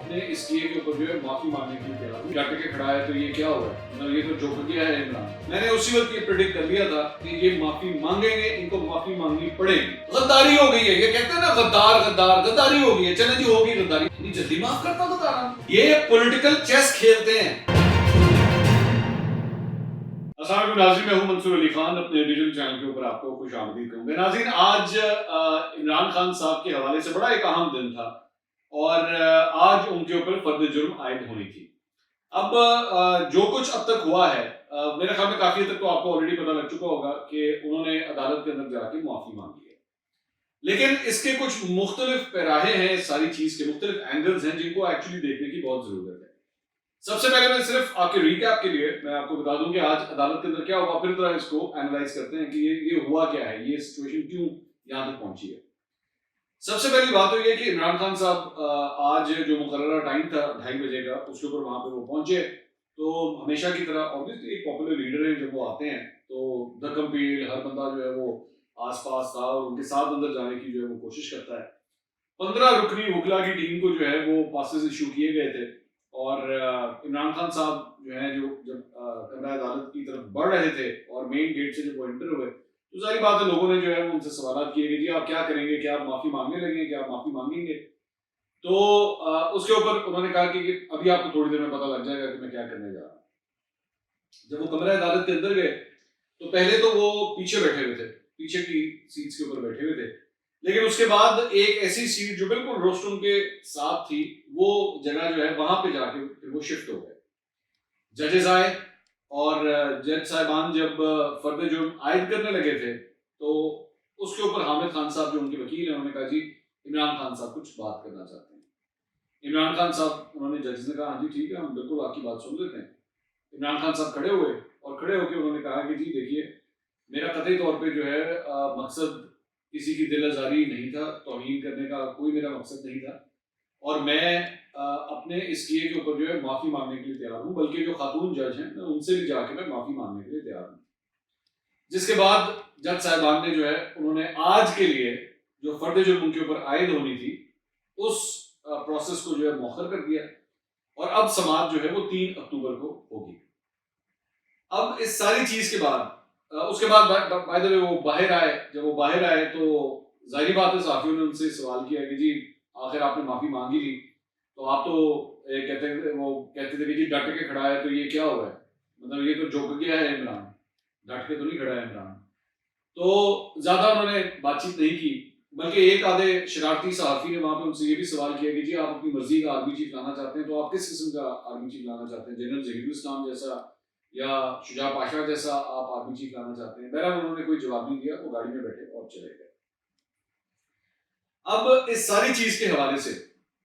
अपने इस किए के ऊपर जो है माफी मांगने के लिए तैयार हूँ। डट के खड़ा है तो ये क्या हुआ है, मतलब ये तो जोकर है इमरान। मैंने उसी वक्त ये प्रेडिक्ट कर लिया था कि ये माफी मांगेंगे, इनको माफी मांगनी पड़ेगी। गद्दारी हो गई है, ये कहते हैं ना गद्दार गद्दार, गद्दारी हो गई है। चले जी होगी गद्दारी, इतनी जल्दी माफ करता गद्दार। ये पॉलिटिकल चेस खेलते हैं। नाज़रीन, मैं हूं मंसूर अली खान, अपने डिजिटल चैनल के ऊपर आपको खुशामदीद कहूंगा। नाज़रीन, आज इमरान खान साहब के हवाले से बड़ा एक अहम दिन था और आज उनके ऊपर फर्द जुर्म आयद होनी थी। अब जो कुछ अब तक हुआ है, मेरे ख्याल में काफी हद तक तो आपको ऑलरेडी पता लग चुका होगा कि उन्होंने अदालत के अंदर जाके माफी मांगी है। लेकिन इसके कुछ मुख्तलिफ पैराहे हैं, इस सारी चीज के मुख्तलिफ एंगल्स हैं जिनको एक्चुअली देखने की बहुत जरूरत है। सबसे पहले मैं सिर्फ आपके रिकैप के लिए मैं आपको बता दूं कि आज अदालत के अंदर क्या हुआ, फिर तरह इसको एनालाइज करते हैं कि ये हुआ क्या है, ये सिचुएशन क्यों यहां तक पहुंची है। सबसे पहली बात तो ये कि इमरान खान साहब आज जो मुकर्ररा टाइम था 2:30 बजे का, उसके ऊपर वहां पे वो पहुंचे। तो हमेशा की तरह ऑब्वियसली एक पॉपुलर लीडर है, जब वो आते हैं तो धक्कम पील हर बंदा जो है वो आसपास था और उनके साथ अंदर जाने की जो है वो कोशिश करता है। 15 रुकनी वकला की टीम को जो है वो पासेस इशू किए गए थे और इमरान खान साहब जो है, जो जब कमरा अदालत की तरफ बढ़ रहे थे और मेन गेट से जब वो एंटर हुए, तो सारी बात है लोगों ने जो है वो उनसे सवाल किए कि जी आप क्या करेंगे, क्या आप माफी मांगने लगे, क्या आप माफी मांगेंगे। तो उसके ऊपर उन्होंने कहा कि अभी आपको थोड़ी देर में पता लग जाएगा कि मैं क्या करने जा रहा हूँ। जब वो कमरा अदालत के अंदर गए तो पहले तो वो पीछे बैठे हुए थे, पीछे की सीट्स के ऊपर बैठे हुए थे। लेकिन उसके बाद एक ऐसी सीट जो बिल्कुल रोस्टरूम के साथ थी, वो जगह जो है वहां पे जाके फिर वो शिफ्ट हो गए। जजेस आए और जज साहिबान जब फर्द जुर्म आयद करने लगे थे तो उसके ऊपर हामिद खान साहब जो उनके वकील हैं, उन्होंने कहा जी इमरान खान साहब कुछ बात करना चाहते हैं। इमरान खान साहब, उन्होंने जजेस ने कहा हाँ जी ठीक है, हम बिल्कुल आपकी बात सुन लेते हैं। इमरान खान साहब खड़े हुए और खड़े होकर उन्होंने कहा कि जी देखिए, मेरा कतई तौर पे जो है मकसद किसी की दिल आजारी नहीं था, तौहीन करने का कोई मेरा मकसद नहीं था और मैं अपने इस किए के ऊपर जो है माफी मांगने के लिए तैयार हूँ, बल्कि जो खातून जज हैं मैं उनसे भी जाके मैं माफी मांगने के लिए तैयार हूँ। जिसके बाद जज साहिबान ने जो है उन्होंने आज के लिए जो फर्द जुर्म उनके ऊपर आयद होनी थी उस प्रोसेस को जो है मौखर कर दिया और अब समाअत जो है वो 3 अक्टूबर को होगी। अब इस सारी चीज के बाद उसके बाद बाय द वे वो बाहर आए। जब वो बाहर आए तो जाहिर बात है साथियों ने उनसे सवाल किया कि जी आखिर आपने माफी मांगी ली, तो आप तो कहते थे कि जी डट के खड़ा है तो ये क्या हुआ है, मतलब ये तो झुक गया है इमरान, डट के तो नहीं खड़ा है इमरान। तो ज्यादा उन्होंने बातचीत नहीं की, बल्कि एक आधे शरारती सहाफी ने वहां पे उनसे ये भी सवाल किया कि जी आप अपनी मर्जी का आर्मी चीफ लाना चाहते हैं तो आप किस किस्म का आर्मी चीफ लाना चाहते हैं, जनरल जहीरुल इस्लाम जैसा या शुजा पाशा जैसा आप आर्मी चीफ लाना चाहते हैं। बहरहाल उन्होंने कोई जवाब नहीं दिया, वो गाड़ी में बैठे और चले गए। अब इस सारी चीज के हवाले से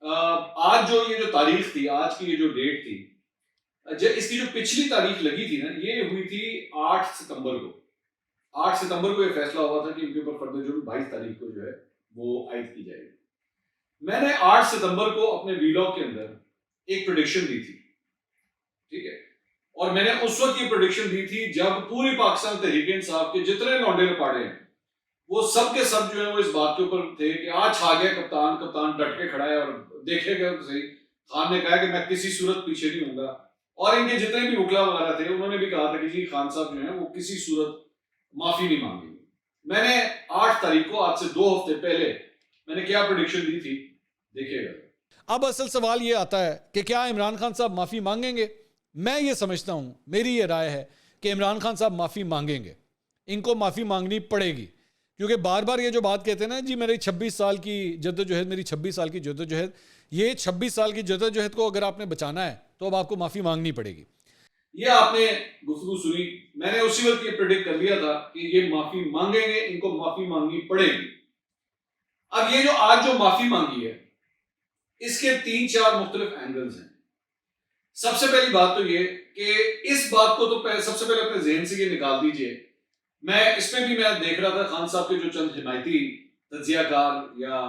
आज जो ये जो तारीख थी, आज की ये जो डेट थी, इसकी जो पिछली तारीख लगी थी ना, ये हुई थी 8 सितंबर को। 8 सितंबर को ये फैसला हुआ था कि इनके ऊपर फर्द जुर्म 22 तारीख को जो है वो आयद की जाएगी। मैंने 8 सितंबर को अपने वीलॉग के अंदर एक प्रेडिक्शन दी थी, ठीक है, और मैंने उस वक्त ये प्रेडिक्शन दी थी जब पूरी पाकिस्तान तहरीक-ए-इंसाफ के जितने लौंडे लपाड़े हैं वो सब के सब जो है वो इस बात के ऊपर थे कि आज छा गया कप्तान, कप्तान डट के खड़ा है और देखेगा तो सही। खान ने कहा कि मैं किसी सूरत पीछे नहीं हूंगा और इनके जितने भी वकला वगैरह थे उन्होंने भी कहा था कि जी खान साहब जो है वो किसी सूरत माफी नहीं मांगेंगे। मैंने 8 तारीख को, आज से 2 हफ्ते पहले, मैंने क्या प्रेडिक्शन दी थी देखिएगा। अब असल सवाल ये आता है कि क्या इमरान खान साहब माफी मांगेंगे। मैं ये समझता हूं, मेरी ये राय है कि इमरान खान साहब माफी मांगेंगे, इनको माफी मांगनी पड़ेगी, क्योंकि बार बार ये जो बात कहते हैं ना जी मेरी 26 साल की जद्दोजहद, मेरी 26 साल की जद्दोजहद, ये 26 साल की जद्दोजहद को अगर आपने बचाना है तो अब आपको माफी मांगनी पड़ेगी। ये आपने गुफ्तगू सुनी, मैंने उसी वक्त ये प्रेडिक्ट कर लिया था कि ये माफी मांगेंगे, इनको माफी मांगनी पड़ेगी। अब ये जो आज जो माफी मांगी है इसके 3-4 मुख्तलिफ एंगल्स हैं। सबसे पहली बात तो ये कि इस बात को तो सबसे पहले अपने जहन से ये निकाल दीजिए। मैं इसमें भी मैं देख रहा था खान साहब के जो चंद हिमायती तज्जियाकार या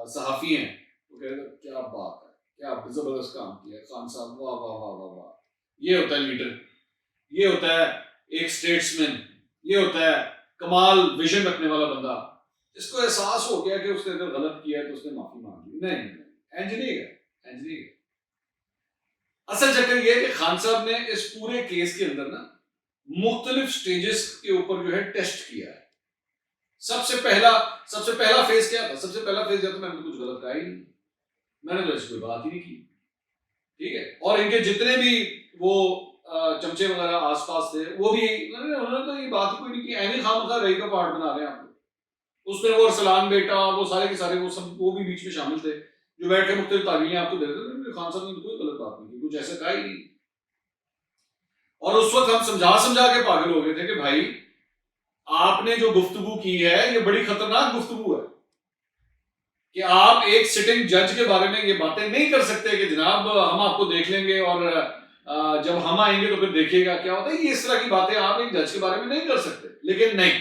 सहाफी हैं, वो कह रहे थे क्या बात है, क्या जबरदस्त काम किया खान साहब, वाह वाह वाह वाह वाह, ये होता है लीडर, ये होता है एक स्टेट्समैन, ये होता है कमाल विजन रखने वाला बंदा। इसको एहसास हो गया कि उसने अगर गलत किया है तो उसने माफी मांगी। नहीं, इंज नहीं है, इंज नहीं है। असल चक्कर ये है कि खान साहब ने इस पूरे केस के अंदर ना मुख्तलिफ स्टेजेस के ऊपर जो है टेस्ट किया है। सबसे पहला फेज क्या था? सबसे पहला फेज या तो मैंने कुछ गलत कहा ही नहीं, मैंने तो ऐसी कोई बात ही नहीं की, ठीक है। और इनके जितने भी वो चमचे वगैरह आसपास थे वो भी उन्होंने तो ये बात कोई नहीं की, एनी खामखा रही का पार्ट बना रहे हैं आप। उसमें वो अरसलान बेटा वो सारे के सारे वो सब वो भी बीच में शामिल थे जो बैठ के मुख्तलिफ तावीलें आपको दे रहे थे। खान साहब ने कोई गलत बात नहीं की, कुछ ऐसा कहा ही नहीं। और उस वक्त हम समझा के पागल हो गए थे कि भाई आपने जो गुफ्तगू की है ये बड़ी खतरनाक गुफ्तगू है कि आप एक सिटिंग जज के बारे में ये बातें नहीं कर सकते कि जनाब हम आपको देख लेंगे और जब हम आएंगे तो फिर देखिएगा क्या होता है। ये इस तरह की बातें आप एक जज के बारे में नहीं कर सकते। लेकिन नहीं,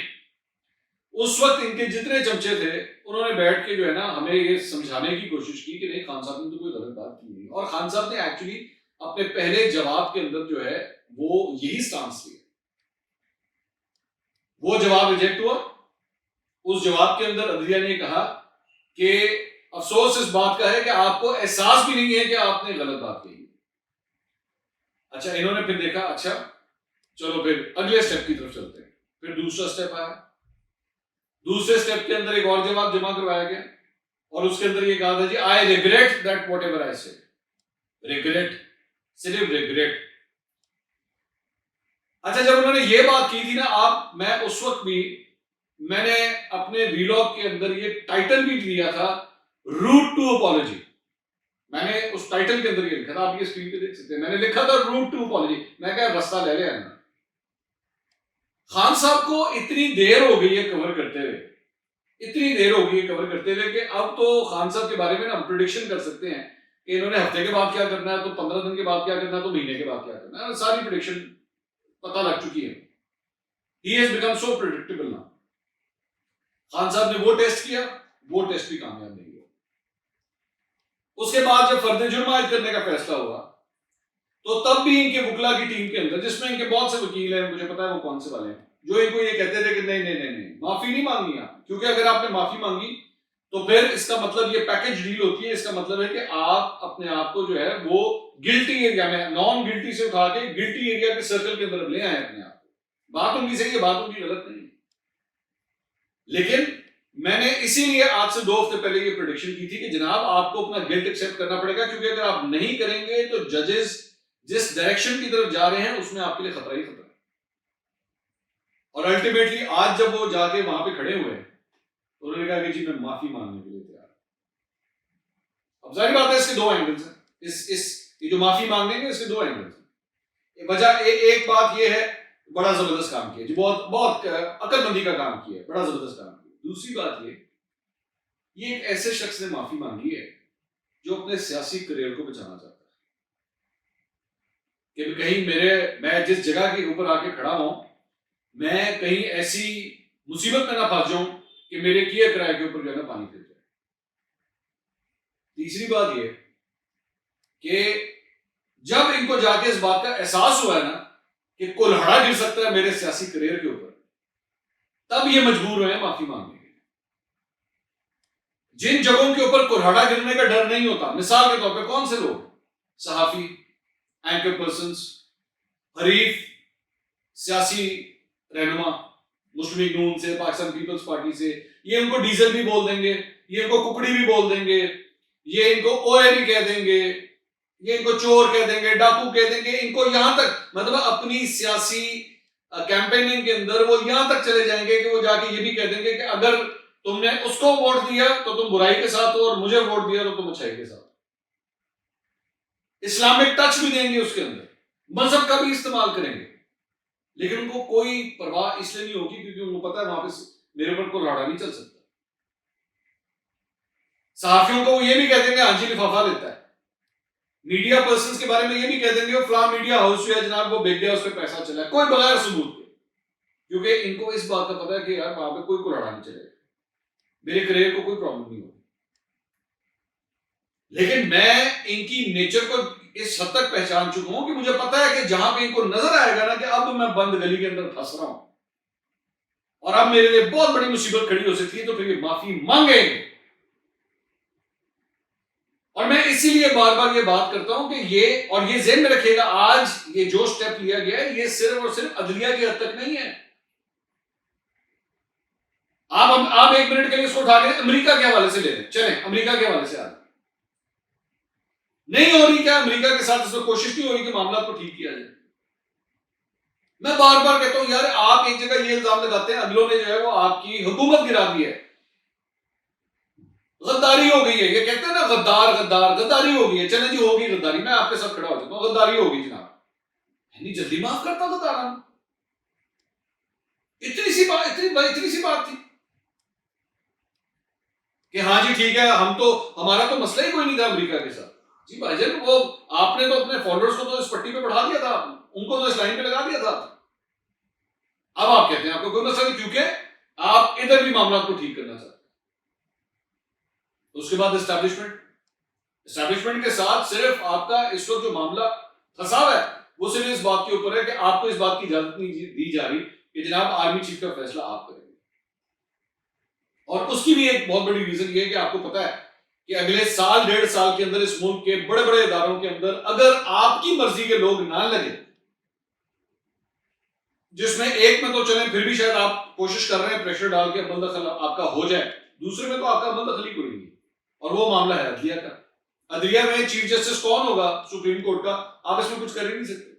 उस वक्त इनके जितने चमचे थे उन्होंने बैठ के जो है ना हमें ये समझाने की कोशिश की कि नहीं खान साहब ने तो कोई गलत बात की नहीं। और खान साहब ने एक्चुअली अपने पहले जवाब के अंदर जो है वो यही स्टांस लिया। वो जवाब रिजेक्ट हुआ। उस जवाब के अंदर अदलिया ने कहा कि अफसोस इस बात का है कि आपको एहसास भी नहीं है कि आपने गलत बात कही। अच्छा, इन्होंने फिर देखा, अच्छा चलो फिर अगले स्टेप की तरफ चलते हैं। फिर दूसरा स्टेप आया। दूसरे स्टेप के अंदर एक और जवाब जमा करवाया गया और उसके अंदर ये कहा था जी I regret that whatever I said. Regret, सिर्फ रिग्रेट। अच्छा, जब उन्होंने ये बात की थी ना मैं उस वक्त भी मैंने अपने वीलॉग के अंदर ये टाइटल भी दिया था, रूट टू अपॉलॉजी। मैंने उस टाइटल के अंदर ये लिखा था, आप ये स्क्रीन पे देख सकते हैं। मैंने लिखा था रूट टू अपॉलॉजी। मैं क्या रास्ता ले लिया ना। खान साहब को इतनी देर हो गई है कवर करते हुए, इतनी देर हो गई है कवर करते हुए कि अब तो खान साहब के बारे में ना हम प्रिडिक्शन कर सकते हैं कि इन्होंने हफ्ते के बाद क्या करना है, तो 15 दिन के बाद क्या करना है, तो महीने के बाद क्या करना है। सारी प्रिडिक्शन पता लग चुकी है। He has become so predictable now. Khan साहब ने वो टेस्ट किया, वो टेस्ट भी कामयाब नहीं हुआ। उसके बाद जब फर्द जुर्म आयद करने का फैसला हुआ तो तब भी इनके वकला की टीम के अंदर, जिसमें इनके बहुत से वकील हैं, मुझे पता है वो कौन से वाले हैं, जो इनको ये कहते थे कि नहीं नहीं नहीं नहीं माफी नहीं मांगनी आप, क्योंकि अगर आपने माफी मांगी तो फिर इसका मतलब ये पैकेज डील होती है। इसका मतलब है कि आप अपने आप को जो है वो गिल्टी एरिया में, नॉन गिल्टी से उठा के गिल्टी एरिया के सर्कल के अंदर ले आए अपने आप को। बात उनकी सही है, बात उनकी गलत नहीं है। लेकिन मैंने इसीलिए आज से 2 हफ्ते पहले ये प्रेडिक्शन की थी कि जनाब आपको अपना गिल्ट एक्सेप्ट करना पड़ेगा, क्योंकि अगर आप नहीं करेंगे तो जजेस जिस डायरेक्शन की तरफ जा रहे हैं उसमें आपके लिए खतरा ही खतरा है। और अल्टीमेटली आज जब वो जाके वहां पे खड़े हुए तो उन्होंने कहा कि जी मैं माफी मांगने के लिए तैयार। अब जाहिर बात है इसके 2 एंगल्स हैं। ये जो माफी मांगने के इसके 2 एंगल्स हैं। वजह एक बात ये है, बड़ा जबरदस्त काम किया जी, बहुत बहुत अकलमंदी का काम किया, बड़ा जबरदस्त काम किया। दूसरी बात ये एक ऐसे शख्स ने माफी मांगी है जो अपने सियासी करियर को बचाना चाहता है कि कहीं मैं जिस जगह के ऊपर आके खड़ा हूं, मैं कहीं ऐसी मुसीबत में ना फंस जाऊं कि मेरे किए किराए के ऊपर जो है ना पानी फिर जाए। तीसरी बात ये कि जब इनको जाके इस बात का एहसास हुआ है ना कि कुल्हाड़ा गिर सकता है मेरे सियासी करियर के ऊपर, तब ये मजबूर हुए हैं माफी मांगने के लिए। जिन जगहों के ऊपर कुल्हाड़ा गिरने का डर नहीं होता, मिसाल के तौर पे कौन से लोग, सहाफी, एंकर पर्सन्स, हरीफ सियासी रहनुमा मुस्लिम लीग नून से, पाकिस्तान पीपल्स पार्टी से, ये इनको डीजल भी बोल देंगे, ये इनको कुकड़ी भी बोल देंगे, ये इनको ओए भी कह देंगे, ये इनको चोर कह देंगे, डाकू कह देंगे। इनको यहां तक मतलब अपनी सियासी कैंपेनिंग के अंदर वो यहां तक चले जाएंगे कि वो जाके ये भी कह देंगे कि अगर तुमने उसको वोट दिया तो तुम बुराई के साथ हो और मुझे वोट दिया तो तुम अच्छाई के साथ। इस्लामिक टच भी देंगे, उसके अंदर मजहब का भी इस्तेमाल करेंगे, लेकिन उनको कोई परवाह इसलिए नहीं होगी क्योंकि उनको पता है वहां पे मेरे ऊपर कोई लड़ा नहीं चल सकता। सहाफियों को वो ये भी कह देंगे हाँ जी लिफाफा लेता है। मीडिया पर्सन्स के बारे में ये भी कह देंगे वो फलां मीडिया हाउस है जनाब, वो बेच दिया, उस पर पैसा चला है, कोई बगैर सबूत के, क्योंकि इनको इस बात का पता है कि यार वहां पे कोई कुल्हाड़ा नहीं चलेगा, मेरे करियर को कोई प्रॉब्लम नहीं होगी। लेकिन मैं इनकी नेचर को इस हद तक पहचान चुका हूं कि मुझे पता है कि जहां पे इनको नजर आएगा ना कि अब मैं बंद गली के अंदर फंस रहा हूं और अब मेरे लिए बहुत बड़ी मुसीबत खड़ी हो सकती है, तो फिर ये माफी मांगेंगे। और मैं इसीलिए बार बार ये बात करता हूं कि ये ज़हन में रखिएगा, आज ये जो स्टेप लिया गया है ये सिर्फ और सिर्फ अदलिया की हद तक नहीं है। आप 1 मिनट के लिए इसको उठा के अमेरिका के हवाले से ले लें, चलें अमेरिका के हवाले से। आज नहीं हो रही क्या अमेरिका के साथ इसमें कोशिश नहीं हो रही कि मामला को ठीक किया जाए? मैं बार बार कहता हूं यार, आप एक जगह ये इल्जाम लगाते हैं, अगलों ने जो है वो आपकी हुकूमत गिरा दी है, गद्दारी हो गई है। ये कहते हैं ना गद्दार गद्दार, गद्दारी हो गई है। चले जी होगी गद्दारी, मैं आपके साथ खड़ा हो जाता हूं, गद्दारी होगी जनाब, इतनी जल्दी माफ करता गद्दारा? इतनी सी बात थी कि हाँ जी ठीक है, हमारा तो मसला ही कोई नहीं था अमेरिका के साथ। जी भाईजान, वो आपने तो अपने फॉलोअर्स को तो इस पट्टी पे बढ़ा दिया था, उनको तो इस लाइन पे लगा दिया था। अब आप कहते हैं आपको कोई मसला नहीं, क्योंकि आप इधर भी मामला को ठीक करना चाहते हैं। उसके बाद एस्टैब्लिशमेंट के साथ सिर्फ आपका इस वक्त जो मामला फंसा है वो सिर्फ इस बात के ऊपर है कि आपको इस बात की इजाजत नहीं दी जा रही कि जनाब आर्मी चीफ का फैसला आप करेंगे। और उसकी भी एक बहुत बड़ी रीजन ये है कि आपको पता है कि अगले साल 1.5 साल के अंदर इस मुल्क के बड़े बड़े इदारों के अंदर अगर आपकी मर्जी के लोग ना लगे, जिसमें एक में तो चले फिर भी शायद आप कोशिश कर रहे हैं प्रेशर डाल के अमल दखल आपका हो जाए, दूसरे में तो आपका अमल दखल ही कोई नहीं, और वो मामला है अदलिया का। अदलिया में चीफ जस्टिस कौन होगा? सुप्रीम कोर्ट का। आप इसमें कुछ कर ही नहीं सकते।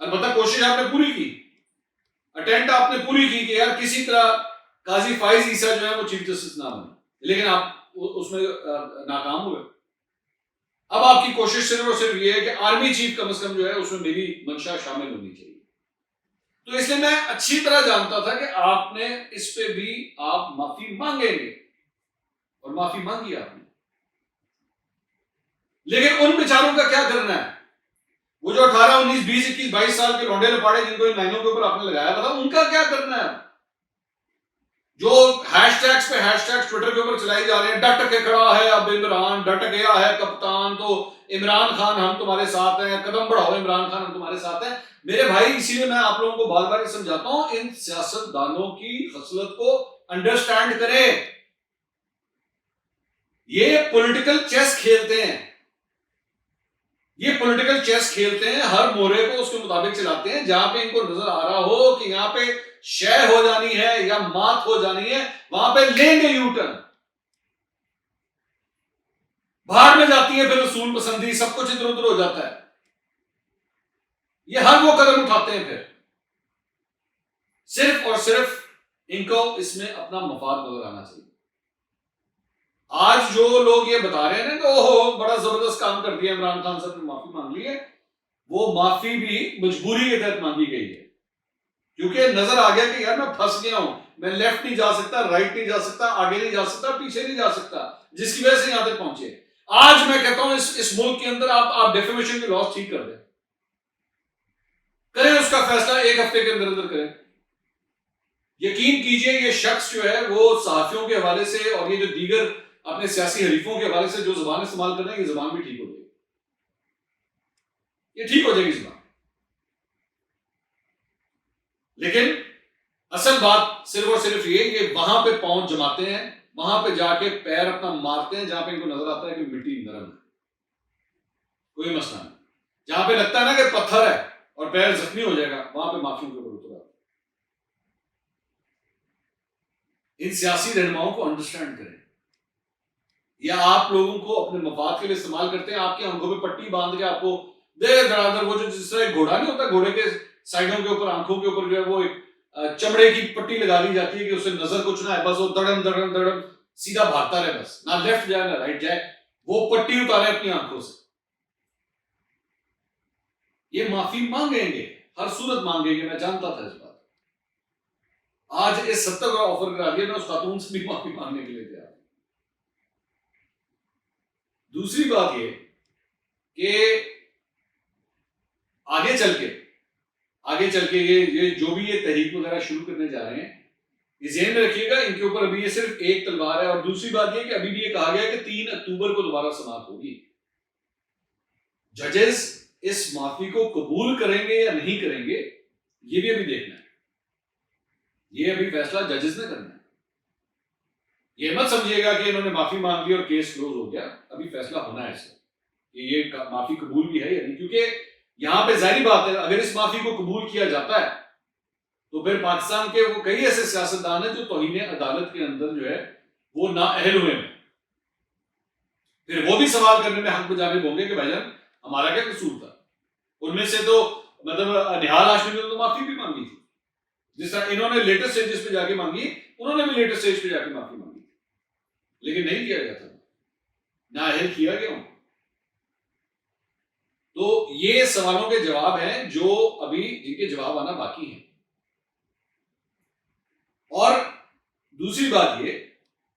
अलबत्ता कोशिश आपने पूरी की, अटेम्प्ट आपने पूरी की कि यार किसी तरह काजी फाइज ईसा जो है वो चीफ जस्टिस ना बने, लेकिन आप उसमें नाकाम हुए। अब आपकी कोशिश सिर्फ और सिर्फ ये है कि आर्मी चीफ कम से कम जो है उसमें मेरी मंशा शामिल होनी चाहिए। तो इसलिए मैं अच्छी तरह जानता था कि आपने इस पे भी आप माफी मांगेंगे, और माफी मांगी आपने। लेकिन उन बेचारों का क्या करना है? वो जो 18, 19, 20, 21, 22 साल के लौंडे लपाड़े जिनको इन लाइनों के ऊपर आपने लगाया था, उनका क्या करना है? जो हैशटैग्स पे हैशटैग्स ट्विटर के ऊपर चलाई जा रहे हैं, डट के खड़ा है अब इमरान, डट गया है कप्तान, तो इमरान खान हम तुम्हारे साथ हैं, कदम बढ़ाओ इमरान खान हम तुम्हारे साथ हैं। मेरे भाई, इसीलिए मैं आप लोगों को बार बार समझाता हूं, इन सियासतदानों की खसलत को अंडरस्टैंड करें। ये पॉलिटिकल चेस खेलते हैं, हर मोरे को उसके मुताबिक चलाते हैं। जहां पे इनको नजर आ रहा हो कि यहां पे शय हो जानी है या मात हो जानी है, वहां पे लेंगे यू टर्न। बाहर में जाती है फिर रसूल पसंदी, सब कुछ इधर उधर हो जाता है। ये हर वो कदम उठाते हैं, फिर सिर्फ और सिर्फ इनको इसमें अपना मफाद नजर आना चाहिए। आज जो लोग ये बता रहे हैं ना कि ओहो बड़ा जबरदस्त काम कर दिया इमरान खान साहब ने, माफी मांग ली है, वो माफी भी मजबूरी के तहत मांगी गई है, क्योंकि नजर आ गया कि यार मैं फंस गया हूं, मैं लेफ्ट नहीं जा सकता, राइट नहीं जा सकता, आगे नहीं जा सकता, पीछे नहीं जा सकता, जिसकी वजह से यहां तक पहुंचे। आज मैं कहता हूं इस मुल्क के अंदर आप डेफेमेशन की लॉस ठीक कर दें, करें उसका फैसला 1 हफ्ते के अंदर अंदर करें। यकीन कीजिए ये शख्स जो है वो सहाफियों के हवाले से और ये जो दीगर अपने सियासी हरीफों के हवाले से जो जुबान इस्तेमाल कर रहे हैं, ये जुबान भी ठीक हो जाएगी, ये ठीक हो जाएगी जुबान। लेकिन असल बात सिर्फ और सिर्फ ये वहां पे पांव जमाते हैं, वहां पे जाके पैर अपना मारते हैं जहां पे इनको नजर आता है कि मिट्टी नरम है, कोई मसला नहीं। जहां पे लगता है ना कि पत्थर है और पैर जख्मी हो जाएगा, वहां पे माफियों के ऊपर उतर आते। इन सियासी रहनुमाओं को अंडरस्टैंड करें, या आप लोगों को अपने मफाद के लिए इस्तेमाल करते हैं, आपकी आंखों पे पट्टी बांध के आपको दे दरादर, वो जो जिस तरह एक घोड़ा नहीं होता, घोड़े के साइडों के ऊपर आंखों के ऊपर जो है वो एक चमड़े की पट्टी लगा दी जाती है कि उसे नजर कुछ ना है, बस वो दड़म दड़म दड़म सीधा भागता रहे, बस ना लेफ्ट जाए ना राइट जाए, वो पट्टी उतारे अपनी आंखों से। ये माफी मांगेंगे, हर सूरत मांगेंगे, मैं जानता था इस बात। आज इस 70 का ऑफर करा दिया, मैं उस खातून से भी माफी मांगने के लिए तैयार। दूसरी बात ये कि आगे चल के ये जो भी ये तहरीक वगैरह शुरू करने जा रहे हैं, ये ज़हन में रखिएगा, इनके ऊपर अभी ये सिर्फ एक तलवार है। और दूसरी बात ये कि अभी भी ये कहा गया कि 3 अक्टूबर को दोबारा समाअत होगी। जजेस इस माफी को कबूल करेंगे या नहीं करेंगे, ये भी अभी देखना है, ये अभी फैसला जजेस ने करना है। ये मत समझिएगा कि इन्होंने माफी मांग ली और केस क्लोज हो गया, अभी फैसला होना है इसका कि ये माफी कबूल भी है या नहीं, क्योंकि यहां पे जाहिर बात है अगर इस माफी को कबूल किया जाता है तो फिर पाकिस्तान के वो कई ऐसे सियासतदान हैं जो तौहीन अदालत के अंदर जो है वो नाअहल हुए हैं, फिर वो भी सवाल करने में हक बजानिब होंगे कि भाईजान हमारा क्या कसूर था। उनमें से तो मतलब निहाल हाशमी ने तो माफी भी मांगी थी, जिस तरह इन्होंने लेटेस्ट स्टेजेस पे जाके मांगी, उन्होंने भी लेटेस्ट स्टेज पे जाके माफी मांगी थी, लेकिन नहीं किया गया था, नाअहल किया गया उनको। तो ये सवालों के जवाब हैं जो अभी जिनके जवाब आना बाकी हैं। और दूसरी बात ये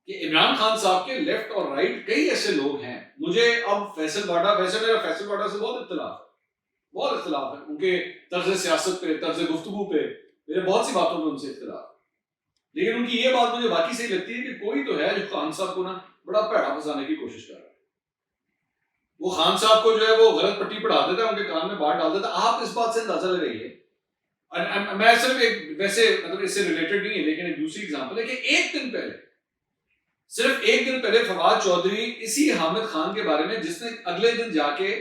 कि इमरान खान साहब के लेफ्ट और राइट कई ऐसे लोग हैं, मुझे अब फैसल बाडा, वैसे मेरा फैसल बाडा से बहुत इख्तिलाफ है उनके तर्ज सियासत पे, तर्ज गुफ्तगू पे, मेरे बहुत सी बातों में उनसे इख्तिलाफ, लेकिन उनकी ये बात मुझे बाकी सही लगती है कि कोई तो है जो खान साहब को ना बड़ा भैड़ा फंसाने की कोशिश कर रहा है। वो खान साहब को जो है वो गलत पट्टी पढ़ा देता है, उनके कान में बात डाल देता है। आप इस बात से अंदाजा लगाइए, मैं सिर्फ एक वैसे मतलब इससे रिलेटेड नहीं है लेकिन एक दूसरी एग्जांपल है कि सिर्फ एक दिन पहले फवाद चौधरी इसी हामिद खान के बारे में, जिसने अगले दिन जाके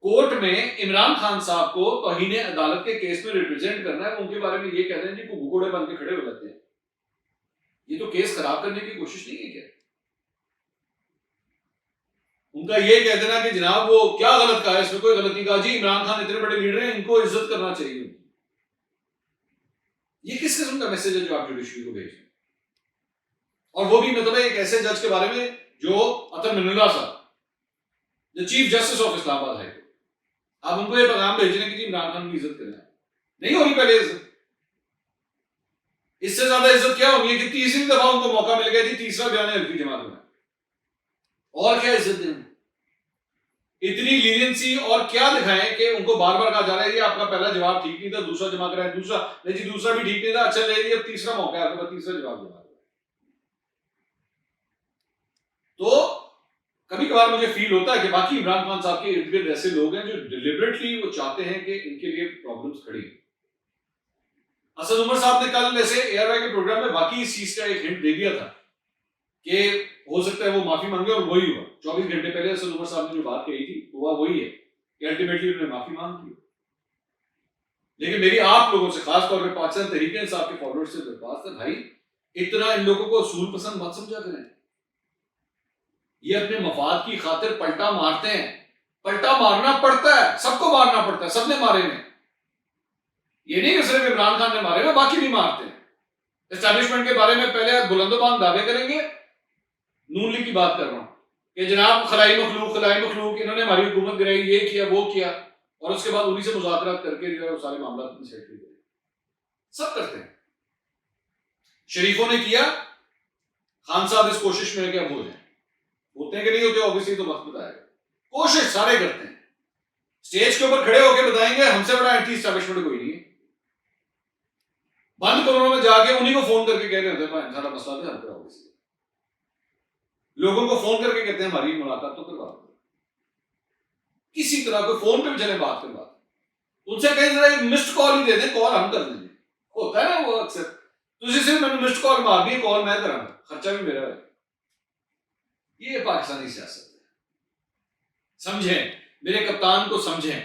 कोर्ट में इमरान खान साहब को तौहीन अदालत के केस में रिप्रेजेंट करना है, उनके बारे में ये कह रहे हैं जी को घुघोड़े बन के खड़े हो जाते हैं। ये तो केस खराब करने की कोशिश नहीं है क्या? उनका ये कह देना कि जनाब वो क्या गलत कहा है, इसमें कोई गलत नहीं कहा जी, इमरान खान इतने बड़े लीडर हैं, इनको इज्जत करना चाहिए। ये किस किस्म का मैसेज है जो आप जुडिशरी को भेज रहे हैं? और वो भी मतलब एक ऐसे जज के बारे में जो अतर मिनुल्लाह साहब, the chief justice of Islamabad high court, आप उनको ये पैगाम भेज रहे हैं कि जी इमरान खान की इज्जत करना है, नहीं हो रही पहले इज्जत। इससे ज्यादा इज्जत क्या होनी है कि तीसरी दफा उनको मौका मिल गया जी, तीसरा बयान है हल्की जमात में, और क्या इज्जत दें, इतनी लीनियंसी और क्या दिखाएं कि उनको बार बार कहा जा रहा है ये आपका पहला जवाब ठीक नहीं था, दूसरा जमा कराएं, दूसरा नहीं जी दूसरा भी ठीक नहीं था, अच्छा ले अब तीसरा मौका है आपके पास, तीसरा जवाब जमा। तो कभी कभार मुझे फील होता है कि बाकी इमरान खान साहब के इर्द गिर्द ऐसे लोग हैं जो डिलिबरेटली वो चाहते हैं कि इनके लिए प्रॉब्लम्स खड़ी। असद उमर साहब ने कल वैसे एआरवाई के प्रोग्राम में बाकी इस चीज का एक हिंट दे दिया था कि हो सकता है वो माफी मांगे, और वही हुआ। 24 घंटे पहले असद उमर साहब ने जो बात कही थी हुआ वही है कि अल्टीमेटली उन्होंने माफी मांग ली। लेकिन मेरी आप लोगों से, खासतौर पर पाकिस्तान तहरीक इंसाफ के फॉलोअर्स से दरख्वास्त है, भाई इतना इन लोगों को असूल पसंद मत समझा करें। ये अपने मफाद की खातिर पलटा मारते हैं, पलटा मारना पड़ता है, सबको मारना पड़ता है, सबने मारे हैं। ये नहीं कि सिर्फ इमरान खान ने मारे हुए, बाकी भी मारते हैं। एस्टैब्लिशमेंट के बारे में पहले बुलंदोबान दावे करेंगे, नून लीग की बात कर रहा हूं कि जनाब खलाई मखलूक इन्होंने हमारी हुकूमत गिराई, ये किया वो किया, और उसके बाद उन्हीं से मुज़ाकरात करके जो है वो सारे मामला सेटल करें। सब करते हैं, शरीफों ने किया, खान साहब इस कोशिश में है कि अब हो जाए। होते हैं कि नहीं होते ऑब्वियसली तो वक्त बताएगा। कोशिश सारे करते हैं, स्टेज के ऊपर खड़े होकर बताएंगे हमसे बड़ा एंटी एस्टैब्लिशमेंट कोई नहीं है। बंद कमरों में जाके उन्हीं को फोन करके कह रहे होते हैं सारा मसला हल कराओ। लोगों को फोन करके कहते हैं हमारी मुलाकात तो करवा दो, किसी तरह को फोन पे भी चले बात करवा दो, उनसे कहीं जरा मिस्ड कॉल ही दे दें, कॉल हम कर देंगे। होता है ना वो अक्सर, तुझे सिर्फ मैंने मिस्ड कॉल मार दी, कॉल मैं करांगा, खर्चा भी मेरा है। ये पाकिस्तानी सियासत है, समझें, मेरे कप्तान को समझें।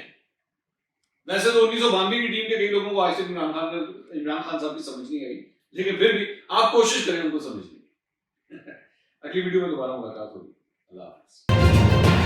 वैसे तो 1992 की टीम के कई लोगों को आज तक इमरान खान साहब की समझ नहीं आई, लेकिन फिर भी आप कोशिश करें उनको समझने की। अगली वीडियो में दोबारा मुलाकात होगी। अल्लाह हाफ़िज़।